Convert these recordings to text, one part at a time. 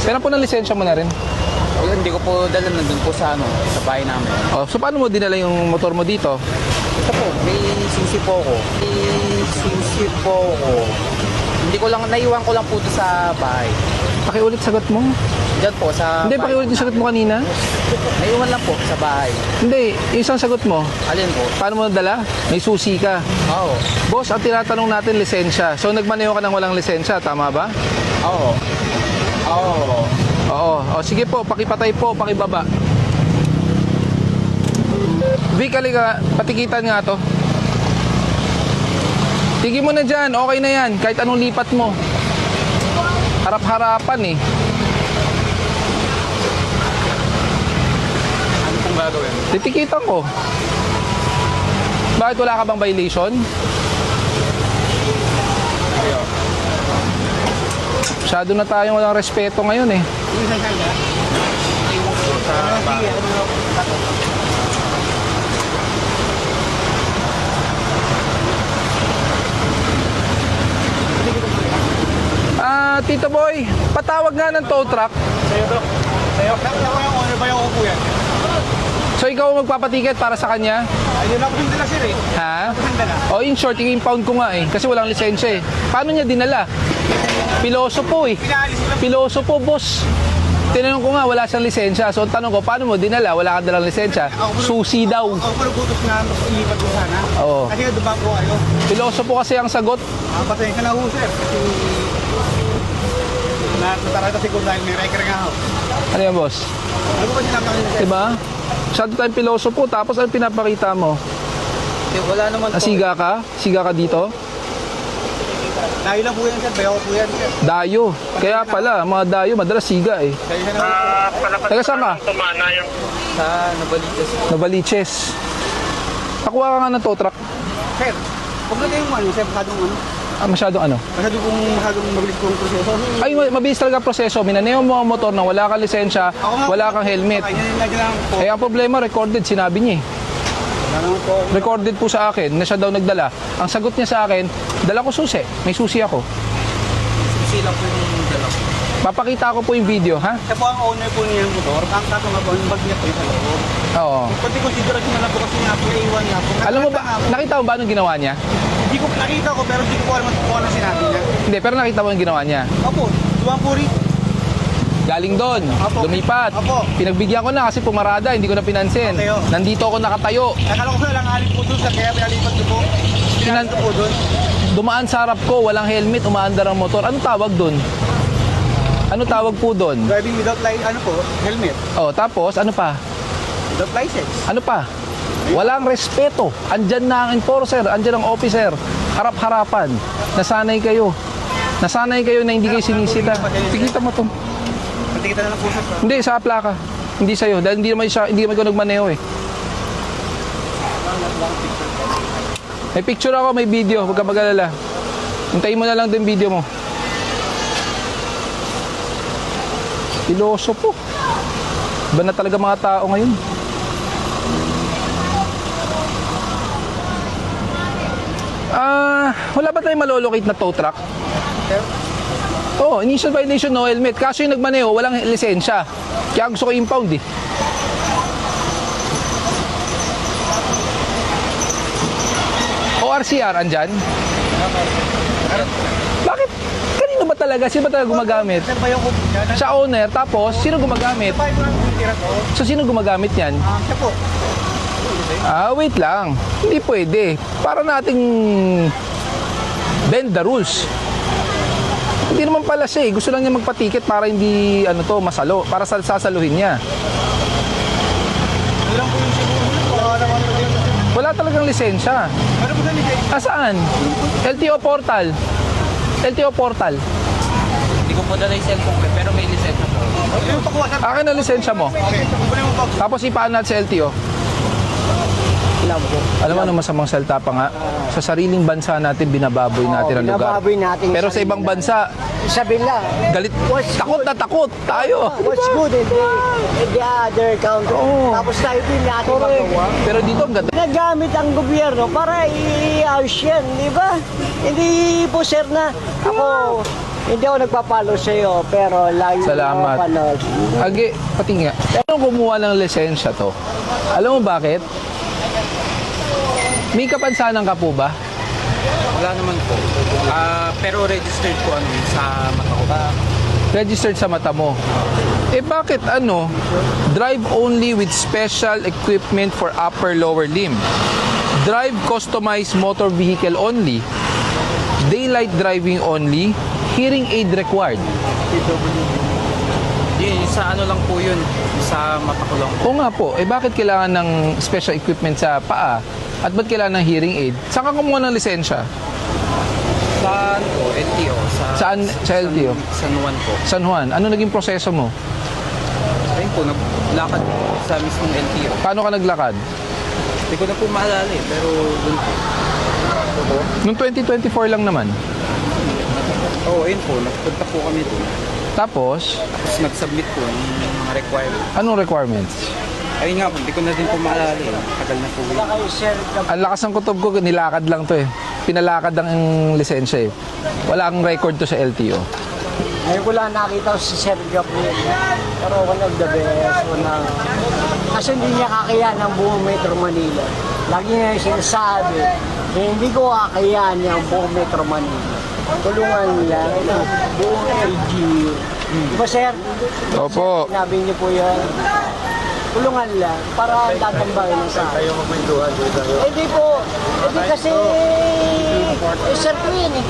Pero po ng lisensya mo na rin. Ayun, hindi ko po dala nandun po sa sa bahay namin. Oh, so paano mo dinala yung motor mo dito? Ito po, may susi po ako. Hindi ko lang, naiwan ko lang po ito sa bahay. Pakiulit sagot mo. Diyan po sa Hindi, bahay pakiulit yung sagot mo kanina. Naiwan lang po sa bahay. Hindi, yung isang sagot mo. Alin po? Paano mo nadala? May susi ka. Oo. Boss, ang tinatanong natin lisensya. So nagmaneho ka ng walang lisensya, tama ba? Oo. Oo. Oo. O sige po, pakipatay po, pakibaba. Vic, halika, patikitan nga to. Tigil mo na dyan, okay na yan. Kahit anong lipat mo. Harap-harapan eh. Ano pong gagawin? Titikitan ko. Bakit wala ka bang violation? Ayo. Masyado na tayong walang respeto ngayon eh. Sa bahay. Tito Boy, patawag nga ng tow truck. Sa'yo, Dok. Sa'yo. Ako yung owner ba yung upo yan? So ikaw ang magpapatiket para sa kanya? Ayun ako yung dala, sir eh. Ha? Dala. O in short, i-impound ko nga eh. Kasi walang lisensya eh. Paano niya dinala? Piloso po eh. Pinaalis ko lang. Piloso po, boss. Tinanong ko nga, wala siyang lisensya. So ang tanong ko, paano mo dinala? Wala kang dalang lisensya. Susi daw. Ako po nagutos na mas ilipat ko sana. Oo. Kasi nga dumaan po kayo. Piloso po kasi ang sagot. Patayin ka na ho, sir. Kasi natatara kasi ko dahil may record nga ho. Ano yan, boss? Ano po ba sinabi kanina, sir? Diba? Masyado tayong piloso po. Tapos ano pinapakita mo? Wala naman po. Asiga ka? Siga ka dito? Dayo lang po yan, sir. Bayaw ko po yan, sir. Dayo. Kaya pala, mga dayo, madalas siga eh. Kaya siya na po. Taga saan ka? Sa Nabaliches. Novaliches. Pakuha ka nga ng tow truck. Sir, huwag na kayong ano, sir. Masyadong ano. Masyadong ano? Masyadong mabilis kong proseso. Ay, mabilis talaga proseso. Minaneo mo ang motor na wala kang lisensya, wala kang helmet. Kaya lang po. Eh, ang problema, recorded, sinabi niya eh. Wala naman po. Recorded po sa akin na siya daw nagdala. Ang sagot niya sa akin, dala ko susi. May susi ako. Susi lang po yung dalaw. Papakita ko po yung video, ha? Siya po ang owner po niya yung motor. Ang kaso nga po, yung bag niya po yung sa loob. Oo. Pati consideration na lang po kasi nga po, iwan nga po. Alam mo ba, nakita mo ba anong ginawa niya? Hindi ko nakita ko, pero hindi ko alam kung ano sinabi niya. Hindi, pero nakita mo yung ginawa niya. Opo, duwang puri. Galing doon, Apo. lumipat. Apo. Pinagbigyan ko na kasi pumarada, hindi ko na pinansin. Nakatayo. Nandito ako nakatayo. Akala ko lang alip po doon, kaya pinalipat ko po. Pinalipat ko po doon. Dumaan sa harap ko, walang helmet, umaandar ang motor. Anong tawag doon? Ano tawag po doon? Driving without ano po, helmet. Oh, tapos ano pa? Without license. Ano pa? Walang respeto. Andyan na ang enforcer, andyan ang officer. Harap-harapan. Nasanay kayo. Nasanay kayo na hindi kayo sinisita. Tikita mo to. Patikita na lang po sir. Hindi, sa plaka. Hindi sa'yo. Dahil hindi naman ko nagmaneho eh. May picture ako, may video. Huwag ka mag-alala. Hintayin mo na lang din video mo. Piloso po. Iba na talaga mga tao ngayon. Wala ba tayong malolocate na tow truck? Oo, initial violation, no helmet. Kaso yung nagmaneho, walang lisensya. Kaya gusto ko impound eh. ORCR, andyan? Bakit? Kanino ba talaga? Sino ba talaga gumagamit? Sir, bayaw ko po yan. Sa owner, tapos sino gumagamit? Bayaw ko lang po yung tira ko. So sino gumagamit yan? Siya po. Wait lang. Hindi pwede. Para nating bend the rules. Hindi naman pala siya eh. Gusto lang niya magpa-ticket para hindi masalo. Para sasaluhin niya. Ano lang po yung siguro. Wala naman po yung Wala talagang lisensya. ano po sa lisensya? Saan? LTO portal. LTO portal. Hindi ko po dala yung cellphone ko, pero may lisensya po. Yung pakuha sir. Akin ang lisensya mo. Okay. Kunin mo po. Tapos ipaan natin sa LTO. Alam mo anong masamang salta pa nga? Sa sariling bansa natin, binababoy natin ang lugar. binababoy natin Pero sa sarili ibang natin. bansa, Sabi lang, galit, takot na takot tayo. what's good in the other country. Oo. Tapos tayo din natin magawa. Pero dito ang ganda. Nagamit ang gobyerno para i-ayos yan, di ba? Hindi po sir na ako Hindi ako nagpapalo sa'yo, pero lagi Salamat. ako panood. Agi, pati nga. Pero kumuha ng lisensya to. Alam mo bakit? May kapansanan ka po ba? Wala naman po. Pero registered po sa mata ko. Registered sa mata mo. Eh bakit drive only with special equipment for upper lower limb. Drive customized motor vehicle only. Daylight driving only. Hearing aid required. Yun, sa lang po yun. Sa mata ko lang. Oo nga po. Eh bakit kailangan ng special equipment sa paa? At ba't kailangan ng hearing aid? Saan ka kumuha ng lisensya? Sa LTO. Saan? Sa LTO? San Juan po. San Juan. Ano naging proseso mo? Ayun po, naglakad sa mismong LTO. Paano ka naglakad? Hindi ko na po maalala pero dun po. Noong 2024 lang naman. Oo, ayun po. Nagpunta po kami dun. Tapos, Tapos nag-submit po ng mga requirements. anong requirements? Ayun nga po, hindi ko na din po maalala Tagal na po yun. Kayo, sir, Ang lakas ng kutob ko, nilakad lang to eh. Pinalakad lang ang lisensya eh. Wala kang record to sa LTO. ngayon ko lang nakita ko si Sir Gabriel. Pero one of the best. Kasi hindi niya kakayahan ng buong Metro Manila. Lagi niya yung sinasabi, hindi ko kakayahan yung buong Metro Manila. Tulungan lang ng buong LGU. Diba, Sir? Opo. Sinabi niyo po yan. Tulungan lang para tatambahin na sa akin. Hindi po. Hindi kasi Sir ko yun eh.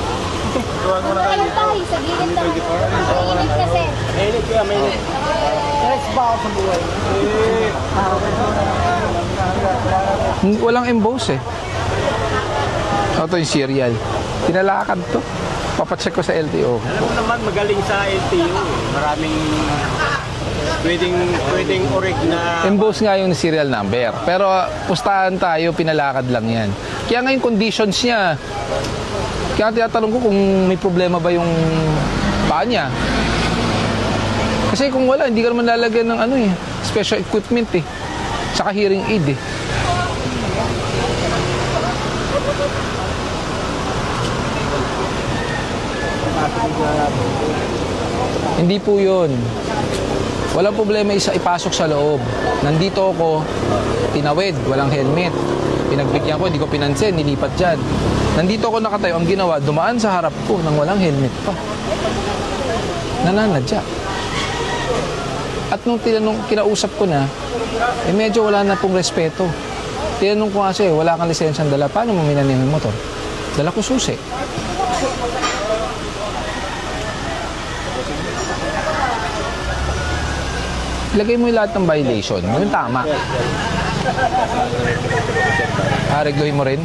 Kayo tayo sa gilid lang. Mainit kasi. Mainit kaya mainit. Stress ba ako sa buhay? Walang emboss eh. Ito yung serial. Pinalakad to. Papacheck ko sa LTO. Alam mo naman, magaling sa LTO. Maraming pwedeng orig na Emboss nga yung serial number. Pero pustahan tayo, pinalakad lang yan. Kaya nga yung conditions niya. Kaya tinatanong ko kung may problema ba yung paa niya. Kasi kung wala, hindi ka naman lalagyan ng special equipment eh. Saka hearing aid eh. Hindi po yun. Walang problema ipasok sa loob. Nandito ako, tinawid, walang helmet. Pinagbigyan ko, hindi ko pinansin, nilipat dyan. Nandito ako nakatayo, ang ginawa, dumaan sa harap ko nang walang helmet pa. Nananadya. At nung kinausap ko na, medyo wala na pong respeto. Tinanong ko kasi, wala kang lisensyang dala, paano mo minanin yung motor? Dala ko susi. Ilagay mo yung lahat ng violation. Yung tama. Regluhin mo rin?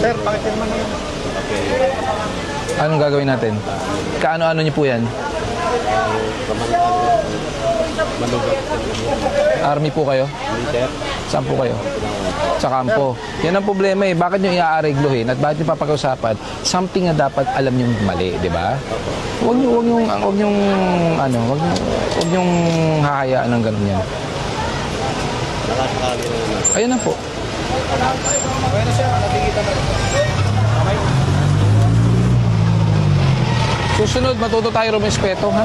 Sir, bakit naman yun? Anong gagawin natin? Kaano-ano niyo po yan? Army po kayo? Saan po kayo? Sa kampo. Yan ang problema eh. Bakit nyo i-aregluhin at bakit nyo papag-usapan? Something na dapat alam nyo mali, di ba? Huwag nyo hahayaan ng ganun yan. Ayun na po. Susunod, matuto tayo rumespeto, ha?